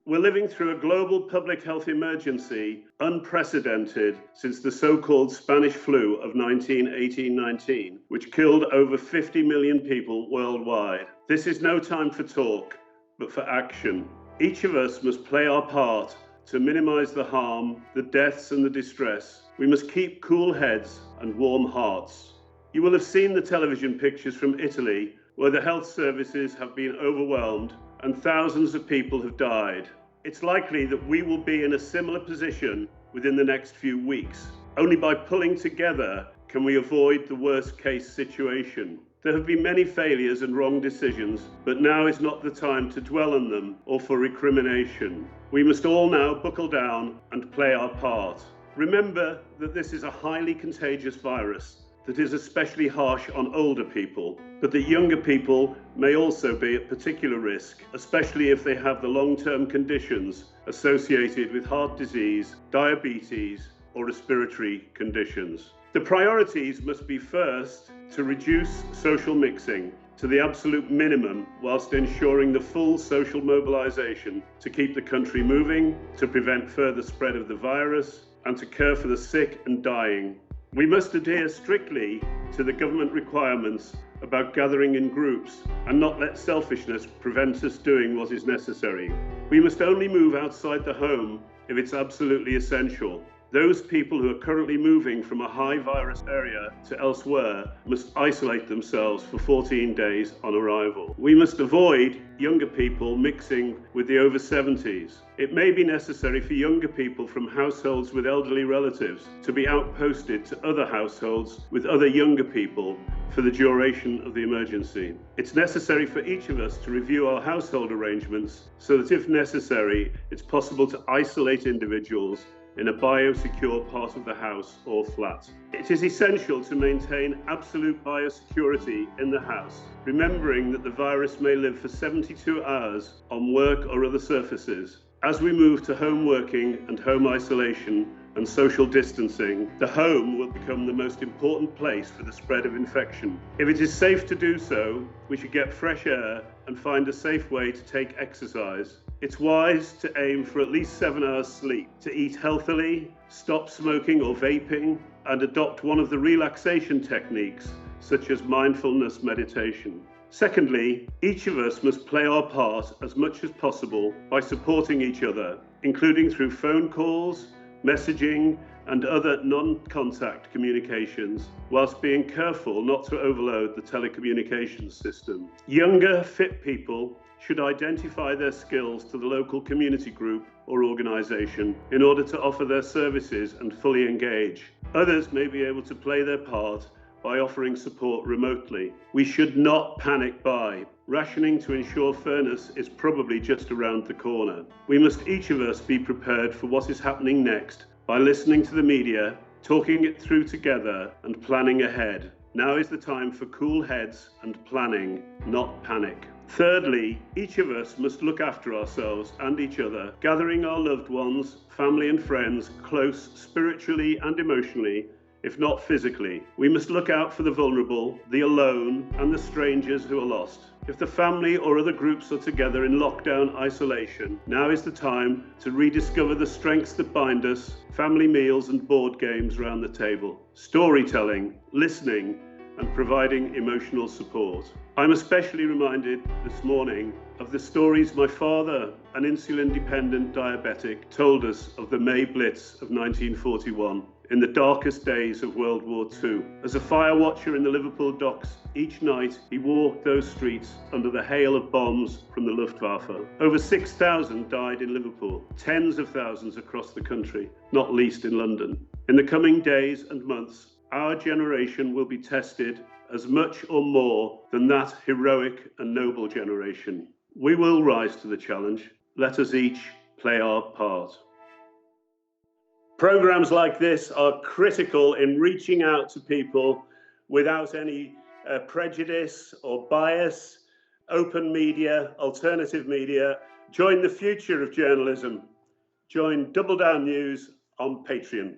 We're living through a global public health emergency unprecedented since the so-called Spanish flu of 1918-19, which killed over 50 million people worldwide. This is no time for talk, but for action. Each of us must play our part to minimize the harm, the deaths and the distress. We must keep cool heads and warm hearts. You will have seen the television pictures from Italy, where the health services have been overwhelmed and thousands of people have died. It's likely that we will be in a similar position within the next few weeks. Only by pulling together can we avoid the worst case situation. There have been many failures and wrong decisions, but now is not the time to dwell on them or for recrimination. We must all now buckle down and play our part. Remember that this is a highly contagious virus that is especially harsh on older people, but that younger people may also be at particular risk, especially if they have the long-term conditions associated with heart disease, diabetes, or respiratory conditions. The priorities must be first to reduce social mixing to the absolute minimum whilst ensuring the full social mobilisation to keep the country moving, to prevent further spread of the virus, and to care for the sick and dying. We must adhere strictly to the government requirements about gathering in groups and not let selfishness prevent us doing what is necessary. We must only move outside the home if it's absolutely essential. Those people who are currently moving from a high virus area to elsewhere must isolate themselves for 14 days on arrival. We must avoid younger people mixing with the over 70s. It may be necessary for younger people from households with elderly relatives to be outposted to other households with other younger people for the duration of the emergency. It's necessary for each of us to review our household arrangements so that if necessary, it's possible to isolate individuals in a biosecure part of the house or flat. It is essential to maintain absolute biosecurity in the house, remembering that the virus may live for 72 hours on work or other surfaces. As we move to home working and home isolation and social distancing, the home will become the most important place for the spread of infection. If it is safe to do so, we should get fresh air and find a safe way to take exercise. It's wise to aim for at least 7 hours sleep, to eat healthily, stop smoking or vaping, and adopt one of the relaxation techniques, such as mindfulness meditation. Secondly, each of us must play our part as much as possible by supporting each other, including through phone calls, messaging, and other non-contact communications, whilst being careful not to overload the telecommunications system. Younger, fit people should identify their skills to the local community group or organisation in order to offer their services and fully engage. Others may be able to play their part by offering support remotely. We should not panic buy. Rationing to ensure fairness is probably just around the corner. We must each of us be prepared for what is happening next by listening to the media, talking it through together and planning ahead. Now is the time for cool heads and planning, not panic. Thirdly, each of us must look after ourselves and each other, gathering our loved ones, family and friends close spiritually and emotionally, if not physically. We must look out for the vulnerable, the alone, and the strangers who are lost. If the family or other groups are together in lockdown isolation, now is the time to rediscover the strengths that bind us, family meals and board games round the table, storytelling, listening, and providing emotional support. I'm especially reminded this morning of the stories my father, an insulin-dependent diabetic, told us of the May Blitz of 1941. In the darkest days of World War II. As a fire watcher in the Liverpool docks, each night he walked those streets under the hail of bombs from the Luftwaffe. Over 6,000 died in Liverpool, tens of thousands across the country, not least in London. In the coming days and months, our generation will be tested as much or more than that heroic and noble generation. We will rise to the challenge. Let us each play our part. Programs like this are critical in reaching out to people without any prejudice or bias. Open media, alternative media. Join the future of journalism. Join Double Down News on Patreon.